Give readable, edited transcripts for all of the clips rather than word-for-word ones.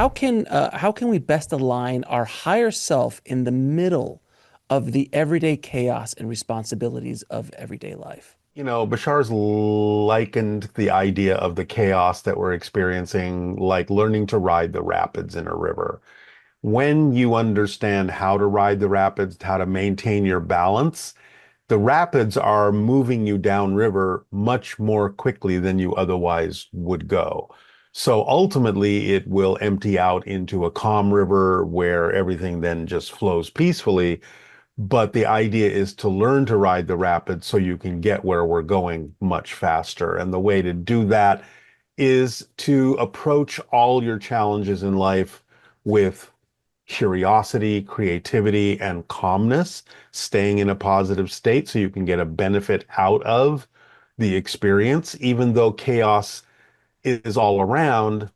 how can we best align our higher self in the middle of the everyday chaos and responsibilities of everyday life? Bashar's likened the idea of the chaos that we're experiencing like learning to ride the rapids in a river. When you understand how to ride the rapids, how to maintain your balance, the rapids are moving you downriver much more quickly than you otherwise would go. So ultimately, it will empty out into a calm river where everything then just flows peacefully. But the idea is to learn to ride the rapids so you can get where we're going much faster. And the way to do that is to approach all your challenges in life with curiosity, creativity, and calmness, staying in a positive state so you can get a benefit out of the experience, even though chaos is all around.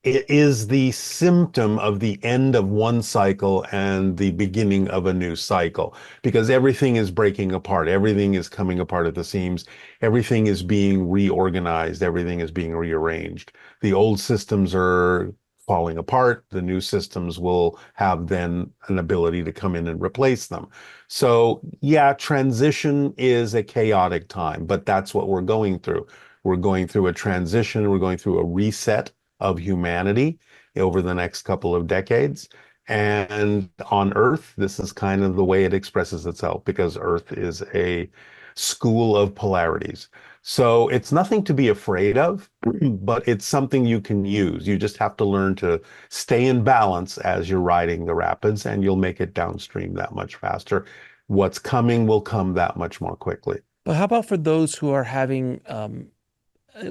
It is the symptom of the end of one cycle and the beginning of a new cycle because everything is breaking apart. Everything is coming apart at the seams. Everything is being reorganized. Everything is being rearranged. The old systems are falling apart. The new systems will have then an ability to come in and replace them. So, yeah, transition is a chaotic time, but that's what we're going through. We're going through a transition. We're going through a reset of humanity over the next couple of decades. And on Earth, this is kind of the way it expresses itself because Earth is a school of polarities. So it's nothing to be afraid of, but it's something you can use. You just have to learn to stay in balance as you're riding the rapids, and you'll make it downstream that much faster. What's coming will come that much more quickly. But how about for those who are having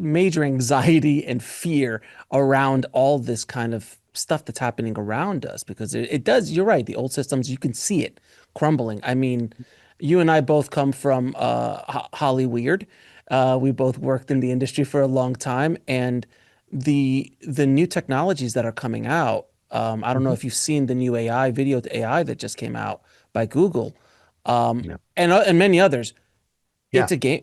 major anxiety and fear around all this kind of stuff that's happening around us? Because it does, you're right, the old systems, you can see it crumbling. I mean, you and I both come from Hollyweird. We both worked in the industry for a long time, and the new technologies that are coming out. I don't know Mhm. if you've seen the new AI video to AI that just came out by Google, Yeah. and many others. Yeah. It's a game.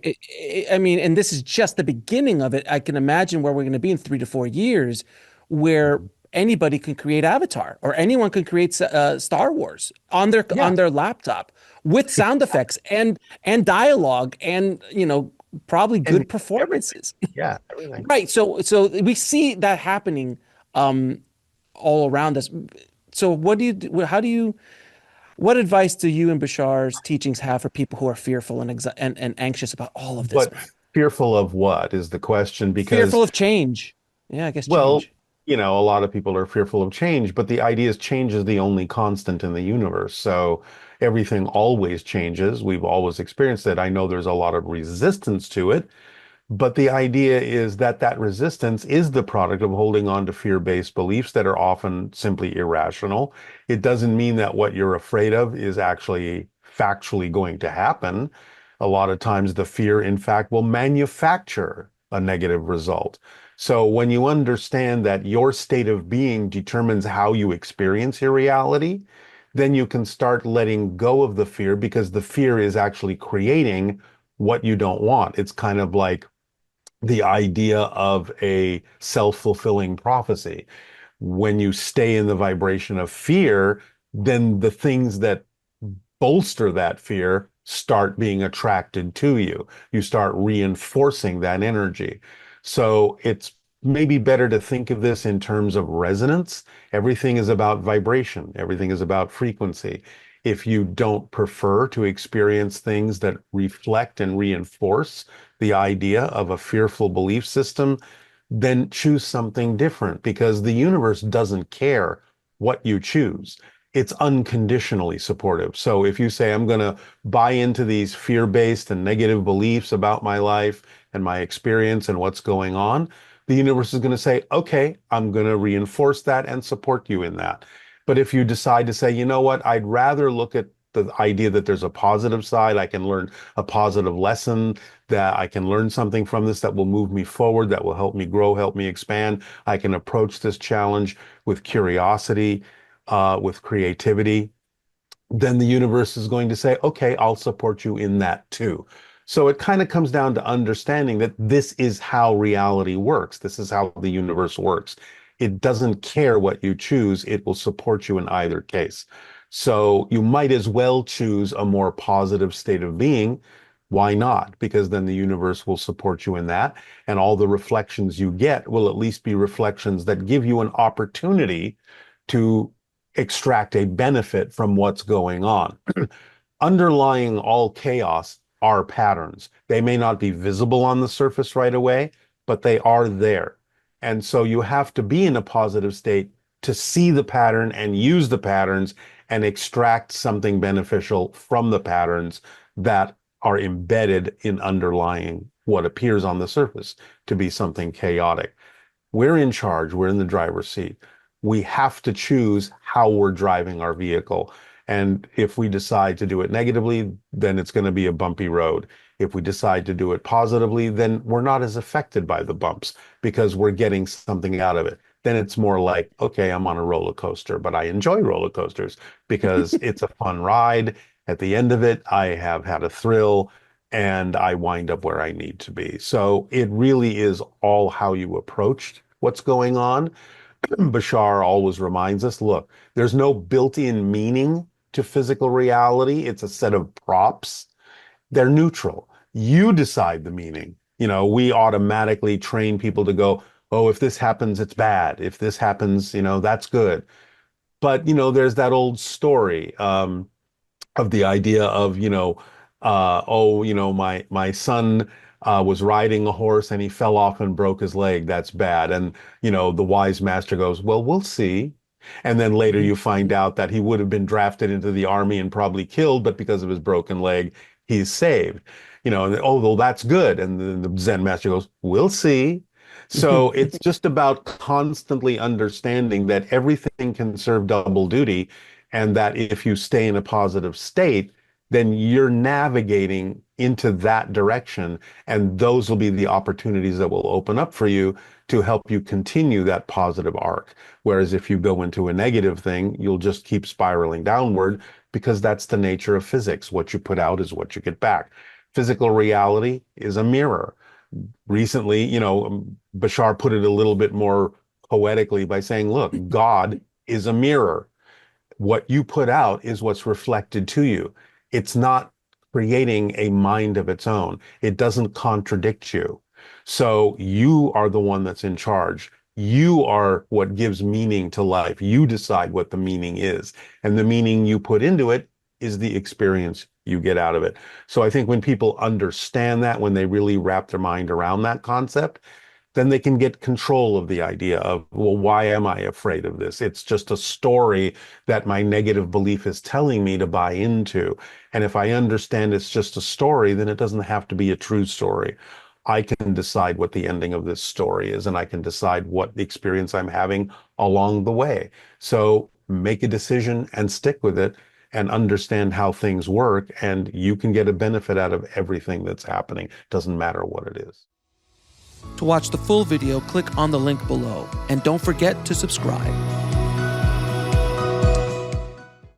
I mean, and this is just the beginning of it. I can imagine where we're going to be in 3 to 4 years, where Mhm. anybody can create Avatar or anyone can create Star Wars Yeah. on their laptop with sound effects and dialogue and probably And good everything. performances. Yeah, everything. Right. So we see that happening um, all around us. So what do you do? How do you? What advice do you and Bashar's teachings have for people who are fearful and anxious about all of this, But man? fearful of what is the question? Because, Fearful of change. Yeah, I guess well, change. a lot of people are fearful of change, but the idea is change is the only constant in the universe. So everything always changes. We've always experienced it. I know there's a lot of resistance to it, but the idea is that that resistance is the product of holding on to fear-based beliefs that are often simply irrational. It doesn't mean that what you're afraid of is actually factually going to happen. A lot of times the fear, in fact, will manufacture a negative result. So when you understand that your state of being determines how you experience your reality, then you can start letting go of the fear because the fear is actually creating what you don't want. It's kind of like the idea of a self-fulfilling prophecy. When you stay in the vibration of fear, then the things that bolster that fear start being attracted to you. You start reinforcing that energy. So it's maybe better to think of this in terms of resonance. Everything is about vibration, everything is about frequency. If you don't prefer to experience things that reflect and reinforce the idea of a fearful belief system, then choose something different because the universe doesn't care what you choose. It's unconditionally supportive. So if you say, I'm going to buy into these fear-based and negative beliefs about my life and my experience and what's going on, the universe is going to say, okay, I'm going to reinforce that and support you in that. But if you decide to say, you know what, I'd rather look at the idea that there's a positive side, I can learn a positive lesson, that I can learn something from this that will move me forward, that will help me grow, help me expand. I can approach this challenge with curiosity, with creativity. Then the universe is going to say, okay, I'll support you in that too. So it kind of comes down to understanding that this is how reality works. This is how the universe works. It doesn't care what you choose. It will support you in either case. So you might as well choose a more positive state of being. Why not? Because then the universe will support you in that. And all the reflections you get will at least be reflections that give you an opportunity to extract a benefit from what's going on. Underlying all chaos are patterns. They may not be visible on the surface right away, but they are there. And so you have to be in a positive state to see the pattern and use the patterns and extract something beneficial from the patterns that are embedded in underlying what appears on the surface to be something chaotic. We're in charge. We're in the driver's seat. We have to choose how we're driving our vehicle. And if we decide to do it negatively, then it's going to be a bumpy road. If we decide to do it positively, then we're not as affected by the bumps because we're getting something out of it. Then it's more like, okay, I'm on a roller coaster, but I enjoy roller coasters because it's a fun ride. At the end of it, I have had a thrill and I wind up where I need to be. So it really is all how you approached what's going on. Bashar always reminds us, look, there's no built-in meaning to physical reality. It's a set of props. They're neutral. You decide the meaning. We automatically train people to go, oh, if this happens, it's bad. If this happens, that's good. But, there's that old story. Of the idea of, oh, my son was riding a horse and he fell off and broke his leg. That's bad. And, the wise master goes, well, we'll see. And then later you find out that he would have been drafted into the army and probably killed, but because of his broken leg, he's saved. And, oh, well, that's good. And then the Zen master goes, we'll see. So it's just about constantly understanding that everything can serve double duty, and that if you stay in a positive state, then you're navigating into that direction, and those will be the opportunities that will open up for you to help you continue that positive arc. Whereas if you go into a negative thing, you'll just keep spiraling downward because that's the nature of physics. What you put out is what you get back. Physical reality is a mirror. Recently, Bashar put it a little bit more poetically by saying, look, God is a mirror. What you put out is what's reflected to you. It's not creating a mind of its own. It doesn't contradict you. So you are the one that's in charge. You are what gives meaning to life. You decide what the meaning is. And the meaning you put into it is the experience you get out of it. So I think when people understand that, when they really wrap their mind around that concept, then they can get control of the idea of, well, why am I afraid of this? It's just a story that my negative belief is telling me to buy into. And if I understand it's just a story, then it doesn't have to be a true story. I can decide what the ending of this story is, and I can decide what the experience I'm having along the way. So make a decision and stick with it and understand how things work, and you can get a benefit out of everything that's happening. Doesn't matter what it is. To watch the full video, click on the link below, and don't forget to subscribe.